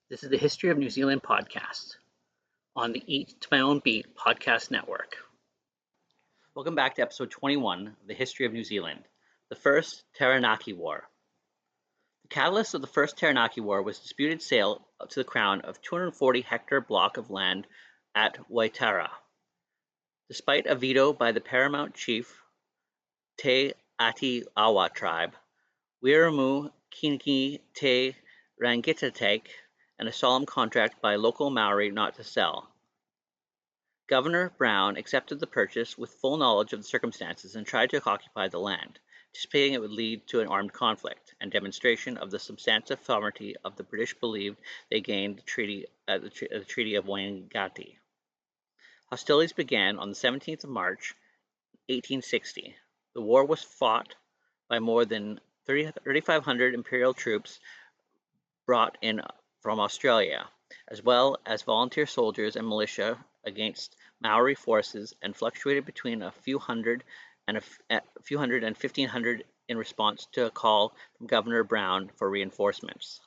This is the History of New Zealand podcast on the Eat to My Own Beat podcast network. Welcome back to episode 21 of the History of New Zealand, the First Taranaki War. The catalyst of the First Taranaki War was disputed sale to the Crown of 240-hectare block of land at Waitara. Despite a veto by the paramount chief Te Ati Awa tribe, Wiramu Kingi Te Rangitatek, and a solemn contract by local Maori not to sell. Governor Brown accepted the purchase with full knowledge of the circumstances and tried to occupy the land, anticipating it would lead to an armed conflict and demonstration of the substantive sovereignty of the British believed they gained the Treaty of Waiangata. Hostilities began on the 17th of March, 1860. The war was fought by more than 3,500 Imperial troops brought in from Australia, as well as volunteer soldiers and militia against Maori forces, and fluctuated between a few hundred and 1,500 in response to a call from Governor Brown for reinforcements.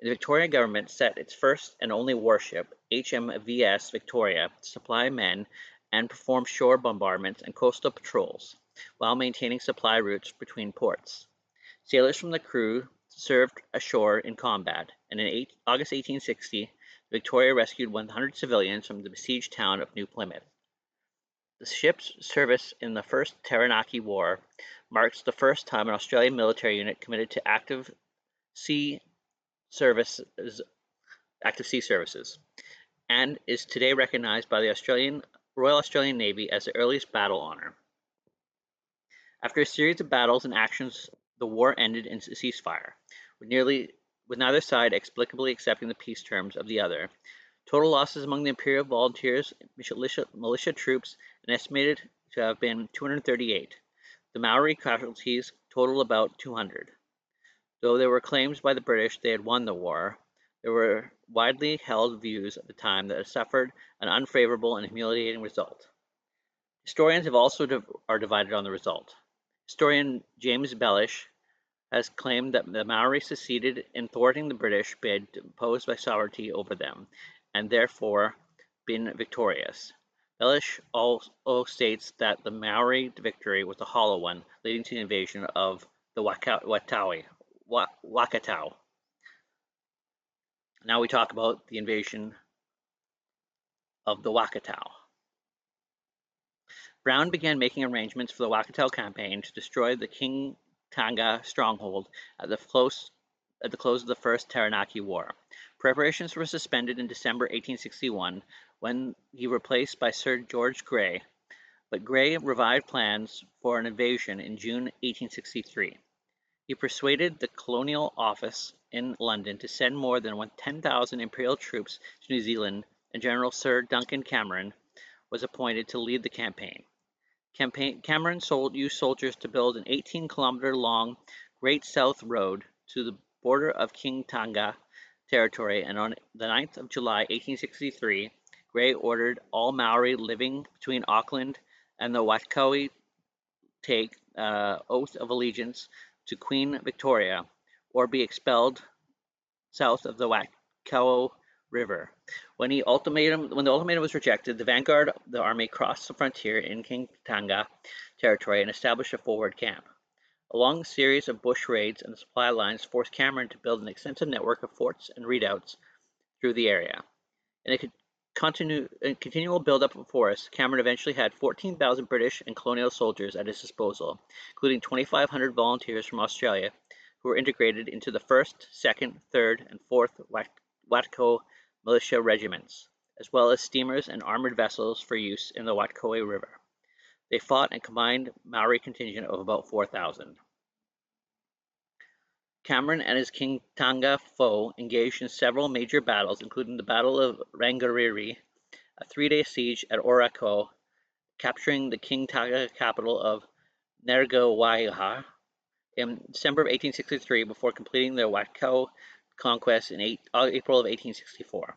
The Victorian government set its first and only warship, HMVS Victoria, to supply men and perform shore bombardments and coastal patrols, while maintaining supply routes between ports. Sailors from the crew served ashore in combat, and in August 1860, Victoria rescued 100 civilians from the besieged town of New Plymouth. The ship's service in the First Taranaki War marks the first time an Australian military unit committed to active sea services, and is today recognized by the Royal Australian Navy as the earliest battle honour. After a series of battles and actions, the war ended in a ceasefire, with neither side explicably accepting the peace terms of the other. Total losses among the Imperial volunteers, militia troops, are estimated to have been 238. The Maori casualties total about 200. Though there were claims by the British they had won the war, there were widely held views at the time that it suffered an unfavorable and humiliating result. Historians have also are divided on the result. Historian James Bellish has claimed that the Maori succeeded in thwarting the British bid imposed by sovereignty over them, and therefore been victorious. Bellish also states that the Maori victory was a hollow one, leading to the invasion of the Wakatau. Now we talk about the invasion of the Wakatau. Brown began making arrangements for the Wakatau campaign to destroy the King Tanga stronghold at the close of the First Taranaki War. Preparations were suspended in December 1861 when he was replaced by Sir George Grey, but Grey revived plans for an invasion in June 1863. He persuaded the Colonial Office in London to send more than 10,000 Imperial troops to New Zealand, and General Sir Duncan Cameron was appointed to lead the campaign. Cameron used soldiers to build an 18-kilometer-long Great South Road to the border of King Tanga territory, and on the 9th of July 1863, Grey ordered all Maori living between Auckland and the Waikouae take oath of allegiance to Queen Victoria, or be expelled south of the Waikouae River. When the ultimatum was rejected, the vanguard of the army crossed the frontier in King Tanga territory and established a forward camp. A long series of bush raids and supply lines forced Cameron to build an extensive network of forts and redoubts through the area. In a continual build-up of forests, Cameron eventually had 14,000 British and colonial soldiers at his disposal, including 2,500 volunteers from Australia, who were integrated into the 1st, 2nd, 3rd, and 4th Waikato militia regiments, as well as steamers and armored vessels for use in the Waikouae River. They fought a combined Maori contingent of about 4,000. Cameron and his King Tanga foe engaged in several major battles, including the Battle of Rangariri, a 3-day siege at Orako, capturing the King Tanga capital of Nergawaiha in December of 1863 before completing their Waikouae conquest in April of 1864.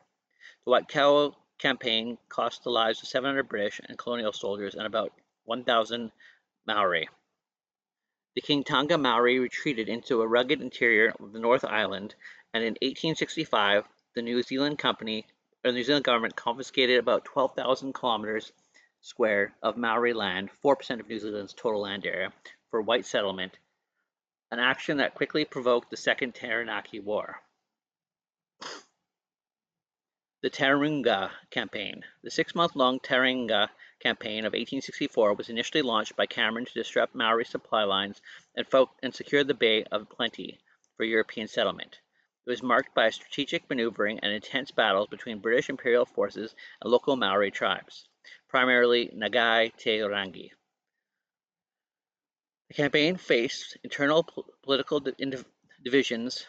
The Waikouae campaign cost the lives of 700 British and colonial soldiers and about 1,000 Maori. The King Tanga Maori retreated into a rugged interior of the North Island, and in 1865 the New Zealand government confiscated about 12,000 kilometers square of Maori land, 4% of New Zealand's total land area, for white settlement, an action that quickly provoked the Second Taranaki War. The Tauranga Campaign. The 6-month-long Tauranga Campaign of 1864 was initially launched by Cameron to disrupt Maori supply lines and secure the Bay of Plenty for European settlement. It was marked by strategic maneuvering and intense battles between British imperial forces and local Maori tribes, primarily Nagai Te Rangi. The campaign faced internal political divisions.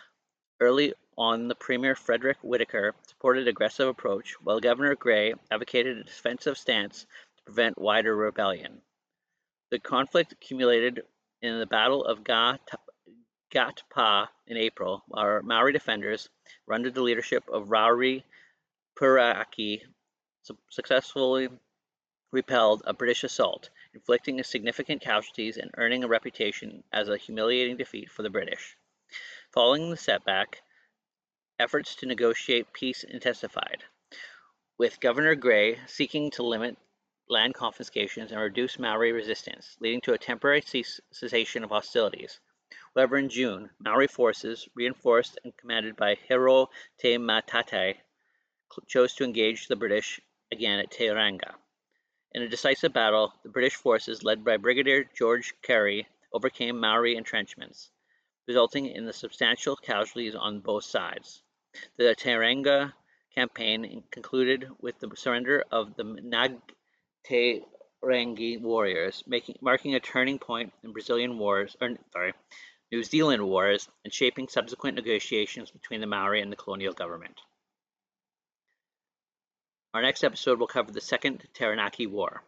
Early on, the Premier Frederick Whittaker supported an aggressive approach, while Governor Grey advocated a defensive stance to prevent wider rebellion. The conflict accumulated in the Battle of Gatpa in April, while Maori defenders, under the leadership of Rauri Puraki, successfully repelled a British assault, inflicting significant casualties and earning a reputation as a humiliating defeat for the British. Following the setback, efforts to negotiate peace intensified, with Governor Grey seeking to limit land confiscations and reduce Maori resistance, leading to a temporary cessation of hostilities. However, in June, Maori forces, reinforced and commanded by Hiro Te Matatai, chose to engage the British again at Tauranga. In a decisive battle, the British forces, led by Brigadier George Carey, overcame Maori entrenchments, resulting in the substantial casualties on both sides. The Tauranga campaign concluded with the surrender of the Tarangi warriors, marking a turning point in New Zealand wars, and shaping subsequent negotiations between the Maori and the colonial government. Our next episode will cover the Second Taranaki War.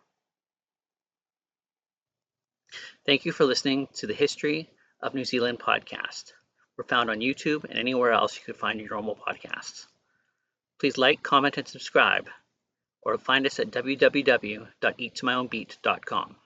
Thank you for listening to the History of New Zealand podcast. We're found on YouTube and anywhere else you could find your normal podcasts. Please like, comment, and subscribe, or find us at www.eattomyownbeat.com.